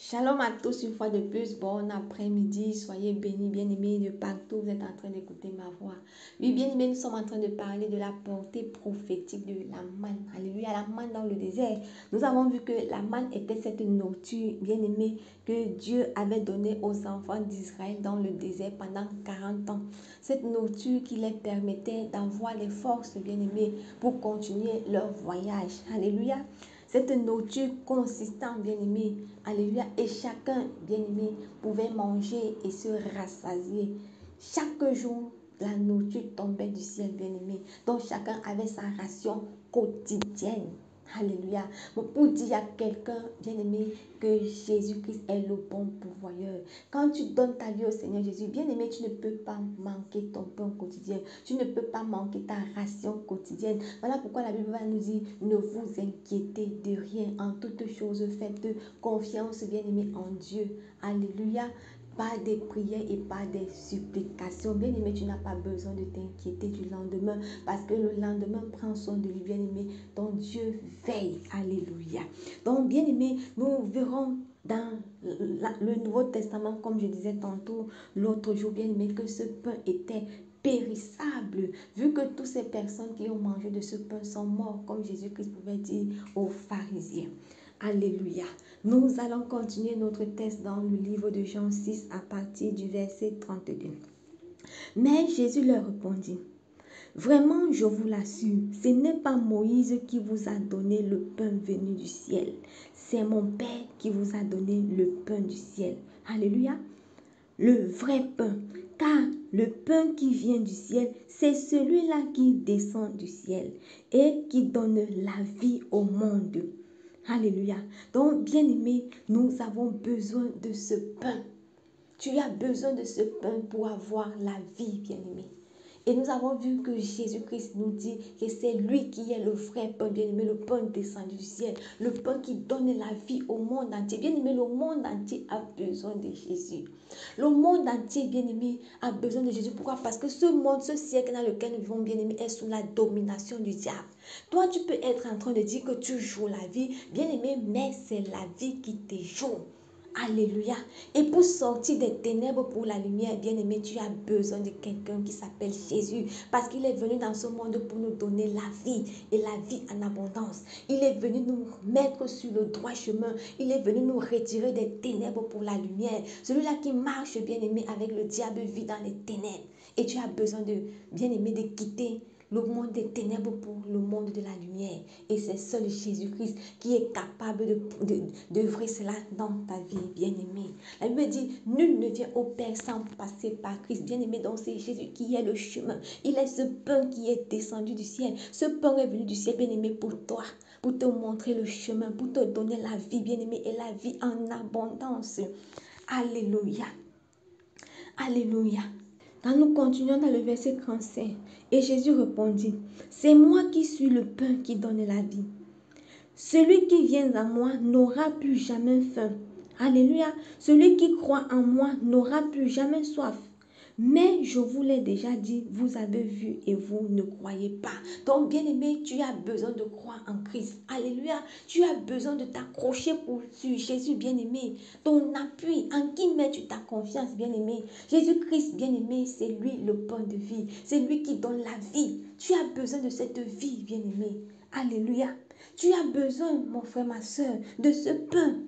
Shalom à tous une fois de plus, bon après-midi, soyez bénis, bien-aimés de partout, vous êtes en train d'écouter ma voix. Oui, bien-aimés, nous sommes en train de parler de la portée prophétique de la manne. Alléluia, la manne dans le désert. Nous avons vu que la manne était cette nourriture, bien-aimée, que Dieu avait donnée aux enfants d'Israël dans le désert pendant 40 ans. Cette nourriture qui leur permettait d'avoir les forces, bien-aimés, pour continuer leur voyage. Alléluia. Cette nourriture consistante, bien-aimé, alléluia, et chacun, bien-aimé, pouvait manger et se rassasier. Chaque jour, la nourriture tombait du ciel, bien-aimé. Donc, chacun avait sa ration quotidienne. Alléluia. Pour dire à quelqu'un, bien-aimé, que Jésus-Christ est le bon pourvoyeur. Quand tu donnes ta vie au Seigneur Jésus, bien-aimé, tu ne peux pas manquer ton pain quotidien. Tu ne peux pas manquer ta ration quotidienne. Voilà pourquoi la Bible va nous dire, ne vous inquiétez de rien. En toutes choses, faites confiance, bien-aimé, en Dieu. Alléluia. Pas des prières et pas des supplications. Bien-aimé, tu n'as pas besoin de t'inquiéter du lendemain parce que le lendemain prend soin de lui, bien-aimé. Ton Dieu veille. Alléluia. Donc, bien-aimé, nous verrons dans le Nouveau Testament, comme je disais tantôt l'autre jour, bien-aimé, que ce pain était périssable, vu que toutes ces personnes qui ont mangé de ce pain sont morts, comme Jésus-Christ pouvait dire aux pharisiens. Alléluia. Nous allons continuer notre test dans le livre de Jean 6 à partir du verset 32. Mais Jésus leur répondit, vraiment, je vous l'assure, ce n'est pas Moïse qui vous a donné le pain venu du ciel. C'est mon Père qui vous a donné le pain du ciel. Alléluia. Le vrai pain. Car le pain qui vient du ciel, c'est celui-là qui descend du ciel et qui donne la vie au monde. Alléluia. Donc, bien-aimés, nous avons besoin de ce pain. Tu as besoin de ce pain pour avoir la vie, bien-aimé. Et nous avons vu que Jésus-Christ nous dit que c'est lui qui est le vrai pain, bien-aimé, le pain descendu du ciel, le pain qui donne la vie au monde entier. Bien-aimé, le monde entier a besoin de Jésus. Le monde entier, bien-aimé, a besoin de Jésus. Pourquoi? Parce que ce monde, ce siècle dans lequel nous vivons, bien-aimé, est sous la domination du diable. Toi, tu peux être en train de dire que tu joues la vie, bien-aimé, mais c'est la vie qui te joue. Alléluia. Et pour sortir des ténèbres pour la lumière, bien-aimé, tu as besoin de quelqu'un qui s'appelle Jésus. Parce qu'il est venu dans ce monde pour nous donner la vie et la vie en abondance. Il est venu nous mettre sur le droit chemin. Il est venu nous retirer des ténèbres pour la lumière. Celui-là qui marche, bien-aimé, avec le diable vit dans les ténèbres. Et tu as besoin de, bien-aimé, de quitter le monde des ténèbres pour le monde de la lumière. Et c'est seul Jésus-Christ qui est capable d'œuvrer cela dans ta vie, bien-aimé. La Bible dit, nul ne vient au Père sans passer par Christ, bien-aimé. Donc c'est Jésus qui est le chemin. Il est ce pain qui est descendu du ciel. Ce pain est venu du ciel, bien-aimé, pour toi, pour te montrer le chemin, pour te donner la vie, bien-aimé, et la vie en abondance. Alléluia. Alléluia. Quand nous continuons dans le verset 35, et Jésus répondit, c'est moi qui suis le pain qui donne la vie. Celui qui vient à moi n'aura plus jamais faim. Alléluia. Celui qui croit en moi n'aura plus jamais soif. Mais je vous l'ai déjà dit, vous avez vu et vous ne croyez pas. Donc, bien-aimé, tu as besoin de croire en Christ. Alléluia. Tu as besoin de t'accrocher sur Jésus, bien-aimé. Ton appui, en qui mets-tu ta confiance, bien-aimé? Jésus-Christ, bien-aimé, c'est lui le pain de vie. C'est lui qui donne la vie. Tu as besoin de cette vie, bien-aimé. Alléluia. Tu as besoin, mon frère, ma soeur, de ce pain,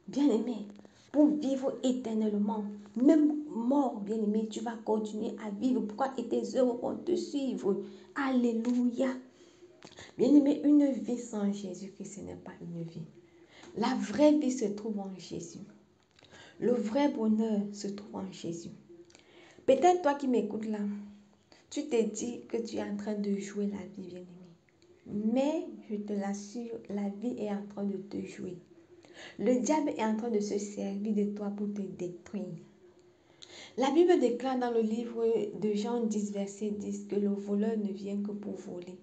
bien-aimé, pour vivre éternellement. Même mort, bien-aimé, tu vas continuer à vivre. Pourquoi? Et tes œuvres vont te suivre. Alléluia. Bien-aimé, une vie sans Jésus-Christ, ce n'est pas une vie. La vraie vie se trouve en Jésus. Le vrai bonheur se trouve en Jésus. Peut-être toi qui m'écoutes là, tu te dis que tu es en train de jouer la vie, bien-aimé. Mais je te l'assure, la vie est en train de te jouer. Le diable est en train de se servir de toi pour te détruire. La Bible déclare dans le livre de Jean 10, verset 10, que le voleur ne vient que pour voler,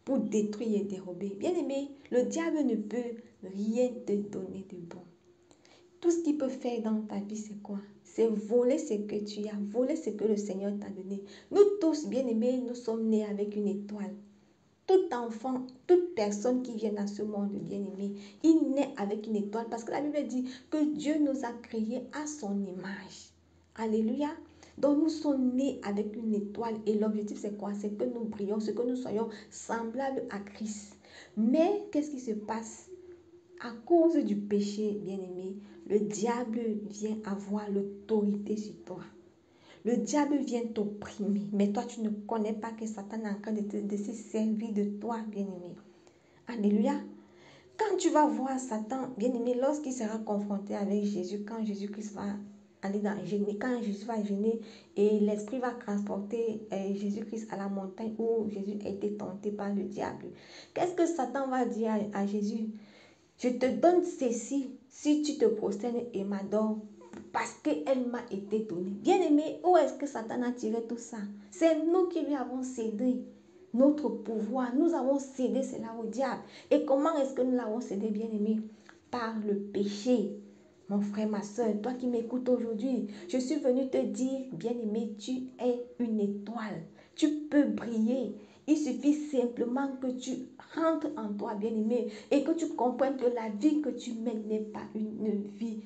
pour détruire et dérober. Bien-aimé, le diable ne peut rien te donner de bon. Tout ce qu'il peut faire dans ta vie, c'est quoi? C'est voler ce que tu as, voler ce que le Seigneur t'a donné. Nous tous, bien-aimés, nous sommes nés avec une étoile. Tout enfant, toute personne qui vient dans ce monde, bien-aimé, il naît avec une étoile parce que la Bible dit que Dieu nous a créés à son image. Alléluia. Donc nous sommes nés avec une étoile et l'objectif c'est quoi? C'est que nous brillons, c'est que nous soyons semblables à Christ. Mais qu'est-ce qui se passe? À cause du péché, bien-aimé, le diable vient avoir l'autorité sur toi. Le diable vient t'opprimer, mais toi tu ne connais pas que Satan est en train de se servir de toi, bien-aimé. Alléluia. Quand tu vas voir Satan, bien-aimé, lorsqu'il sera confronté avec Jésus, quand Jésus-Christ va aller dans gêner, quand Jésus va gêner et l'esprit va transporter Jésus-Christ à la montagne où Jésus a été tenté par le diable. Qu'est-ce que Satan va dire à Jésus? Je te donne ceci si tu te prosternes et m'adores parce qu'elle m'a été donnée. Bien-aimé, où est-ce que Satan a tiré tout ça? C'est nous qui lui avons cédé notre pouvoir. Nous avons cédé cela au diable. Et comment est-ce que nous l'avons cédé, bien-aimé? Par le péché. Mon frère, ma soeur, toi qui m'écoutes aujourd'hui, je suis venue te dire, bien-aimé, tu es une étoile. Tu peux briller. Il suffit simplement que tu rentres en toi, bien-aimé, et que tu comprennes que la vie que tu mènes n'est pas une vie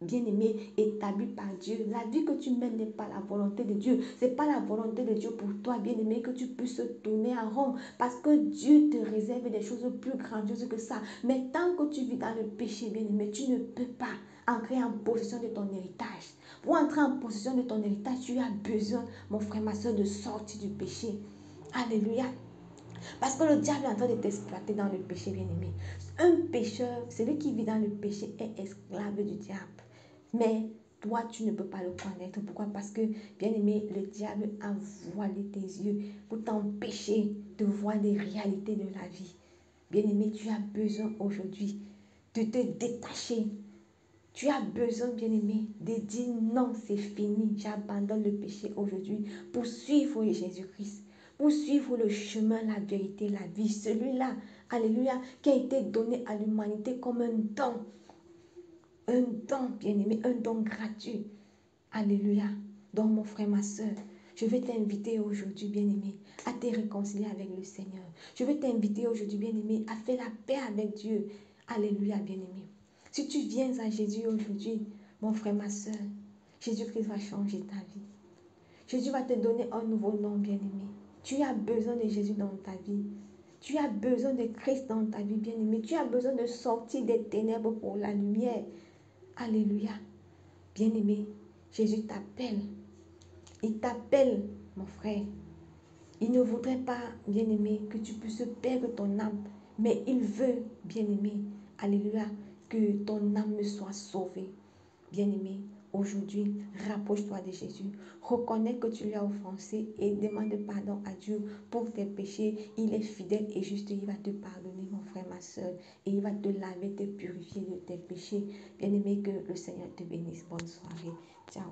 bien-aimé, établi par Dieu. La vie que tu mènes n'est pas la volonté de Dieu. Ce n'est pas la volonté de Dieu pour toi, bien-aimé, que tu puisses tourner en rond. Parce que Dieu te réserve des choses plus grandioses que ça. Mais tant que tu vis dans le péché, bien-aimé, tu ne peux pas entrer en possession de ton héritage. Pour entrer en possession de ton héritage, tu as besoin, mon frère, ma soeur, de sortir du péché. Alléluia. Parce que le diable est en train de t'exploiter dans le péché, bien-aimé. Un pécheur, celui qui vit dans le péché, est esclave du diable. Mais toi, tu ne peux pas le connaître. Pourquoi? Parce que, bien-aimé, le diable a voilé tes yeux pour t'empêcher de voir les réalités de la vie. Bien-aimé, tu as besoin aujourd'hui de te détacher. Tu as besoin, bien-aimé, de dire non, c'est fini. J'abandonne le péché aujourd'hui pour suivre Jésus-Christ, pour suivre le chemin, la vérité, la vie. Celui-là, alléluia, qui a été donné à l'humanité comme un don. Un don, bien-aimé, un don gratuit. Alléluia. Donc, mon frère, ma soeur, je vais t'inviter aujourd'hui, bien-aimé, à te réconcilier avec le Seigneur. Je vais t'inviter aujourd'hui, bien-aimé, à faire la paix avec Dieu. Alléluia, bien-aimé. Si tu viens à Jésus aujourd'hui, mon frère, ma soeur, Jésus-Christ va changer ta vie. Jésus va te donner un nouveau nom, bien-aimé. Tu as besoin de Jésus dans ta vie. Tu as besoin de Christ dans ta vie, bien-aimé. Tu as besoin de sortir des ténèbres pour la lumière. Alléluia. Bien-aimé, Jésus t'appelle. Il t'appelle, mon frère. Il ne voudrait pas, bien-aimé, que tu puisses perdre ton âme. Mais il veut, bien-aimé, alléluia, que ton âme soit sauvée. Bien-aimé, aujourd'hui, rapproche-toi de Jésus. Reconnais que tu lui as offensé et demande pardon à Dieu pour tes péchés. Il est fidèle et juste. Il va te pardonner, mon frère, ma soeur. Et il va te laver, te purifier de tes péchés. Bien-aimé, que le Seigneur te bénisse. Bonne soirée. Ciao.